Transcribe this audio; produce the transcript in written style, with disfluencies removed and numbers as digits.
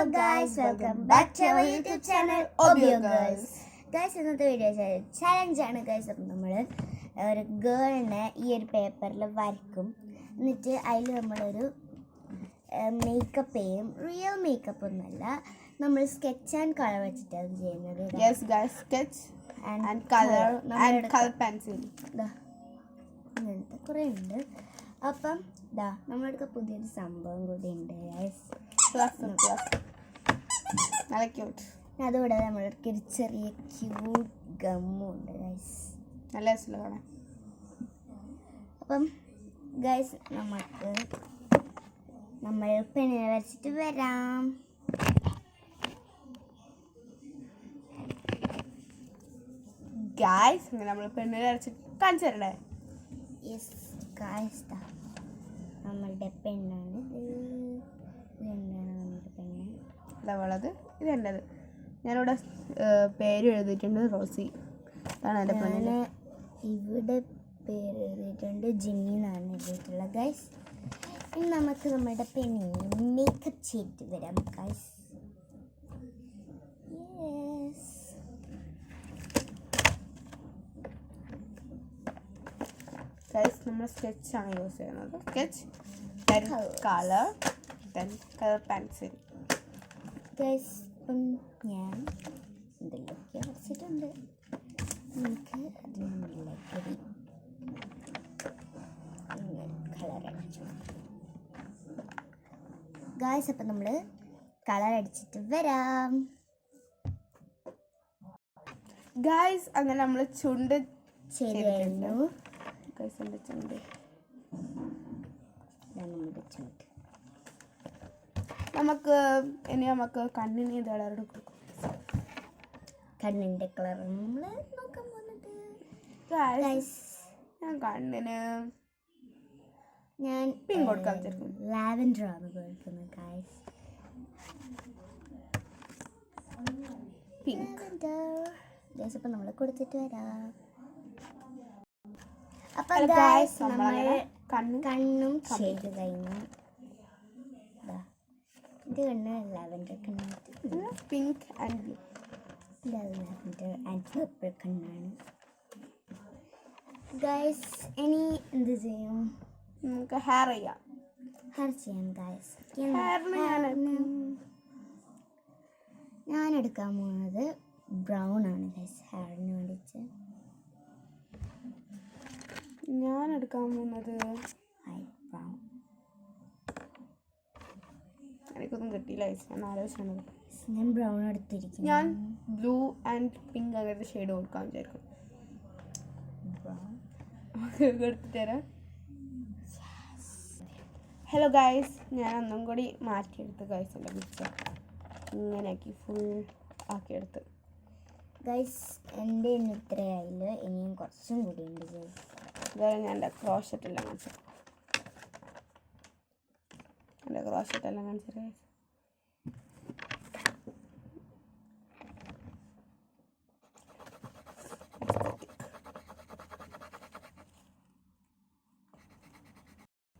Hello guys, welcome back to our YouTube channel Obio Girls. Guys, ഇന്നത്തെ video ചാലഞ്ചാണ് guys. അപ്പം നമ്മൾ ഒരു ഗേളിനെ ഈ ഒരു പേപ്പറിൽ വരയ്ക്കും. എന്നിട്ട് അതിൽ നമ്മളൊരു മേക്കപ്പ് ചെയ്യും. റിയൽ മേക്കപ്പ് ഒന്നുമല്ല, നമ്മൾ സ്കെച്ച് ആൻഡ് കളർ വെച്ചിട്ടാണ് ചെയ്യുന്നത്. Yes guys, sketch and color and color pencil. അങ്ങനത്തെ കുറേ ഉണ്ട്. അപ്പം നമ്മളടുക്ക പുതിയൊരു സംഭവം കൂടി ഉണ്ട് ഗൈസ്. നല്ല ക്യൂട്ട്. അതുകൂടെ നമ്മൾക്ക് ഒരു ചെറിയ ക്യൂട്ട് ഗമ്മും ഉണ്ട് ഗൈസ്. നല്ല രസമാണ്. അപ്പം ഗൈസ് നമ്മൾ പെണ്ണിനെ വരച്ചിട്ട് വരാം. ഗൈസ് നമ്മൾ പെണ്ണിനെ വരച്ചിട്ട് കാണിച്ചു തരണ്ടേ? യെസ് ഗൈസ്, നമ്മളുടെ പെണ്ണാണ് നമ്മുടെ പെണ്ണ്. ഇതവളത്, ഇതെൻ്റെത്. ഞാനിവിടെ പേര് എഴുതിയിട്ടുണ്ട് റോസി. അതാണ് എൻ്റെ പെണ്ണിന്. ഇവിടെ പേര് എഴുതിയിട്ടുണ്ട് ജിമ്മി എന്നാണ് എഴുതിയിട്ടുള്ളത് ഗൈസ്. ഇനി നമുക്ക് നമ്മുടെ പെണ്ണിനെ മേക്കപ്പ് ചെയ്തിട്ട് വരാം ഗൈസ്. യെസ്, ഗൈസ് നമ്മൾ സ്കെച്ചാണ് യൂസ് ചെയ്യുന്നത്. Sketch, then colour, then colour pencil. Guys ഇപ്പം ഞാൻ എന്തെങ്കിലുമൊക്കെ വരച്ചിട്ടുണ്ട്. നമുക്ക് അതിനുള്ളിലേക്ക് കളർ അടിച്ചു ഗൈസ്. അപ്പം നമ്മൾ കളർ അടിച്ചിട്ട് വരാം ഗൈസ്. അങ്ങനെ നമ്മൾ ചുണ്ട് ശരിയായിരുന്നു ഗൈസ്. എൻ്റെ ചുണ്ട്, നമ്മുടെ ചുണ്ട്. നമുക്ക് കണ്ണിന് കളർ കൊടുക്കും. കണ്ണിൻ്റെ കളർ നമ്മൾ നോക്കാൻ പോകുന്നത് ഗൈസ്. ഞാൻ കണ്ണിന് പിങ്ക് കൊടുക്കാൻ വിചാരിക്കും. ലാവൻഡർ ആണ് കൊടുക്കുന്നത് ഗൈസ്. പിങ്ക് ഗൈസ് അപ്പം നമ്മൾ കൊടുത്തിട്ട് വരാം. അപ്പം ഗൈസ് നമ്മൾ കണ്ണും ചെയ്ത് കഴിഞ്ഞു. ഇത് കണ്ണ് ലാവൻഡർ കണ്ണാണ്. Pink and blue. Lavender and purple കണ്ണാണ് ഗൈസ്. ഇനി എന്ത് ചെയ്യും? നമുക്ക് ഹെയർ ചെയ്യാം. ഹെയർ ചെയ്യാം ഗൈസ്. ഞാൻ എടുക്കാൻ പോകുന്നത് ബ്രൗൺ ആണ് ഗൈസ്. ഹെയറിന് വേണ്ടിയിട്ട് ഞാൻ എടുക്കാൻ പോകുന്നത് ബ്രൗൺ. എനിക്കൊന്നും കിട്ടിയില്ല ഗൈസ്. ഞാൻ ആലോചിച്ചാണ്. ഞാൻ ബ്രൗൺ എടുത്തിരിക്കുന്നു. ഞാൻ ബ്ലൂ ആൻഡ് പിങ്ക് അങ്ങനത്തെ ഷെയ്ഡ് കൊടുക്കാൻ വിചാരിക്കും. എടുത്തിട്ട് തരാം. ഹലോ ഗൈസ്, ഞാൻ ഒന്നും കൂടി മാറ്റിയെടുത്ത് ഗൈസ്. എൻ്റെ പിക്ചർ ഇങ്ങനെയാക്കി ഫുൾ ആക്കിയെടുത്ത് ഗൈസ്. എൻ്റെ ഇന്ന് ഇത്രയായില്ല, ഇനിയും കുറച്ചും കൂടി ഉണ്ട് ഗൈസ്. ഞാൻ എൻ്റെ ക്രോഷറ്റെല്ലാം കാണിച്ചു. എൻ്റെ ക്രോഷറ്റെല്ലാം കാണിച്ചു ഗൈസ്.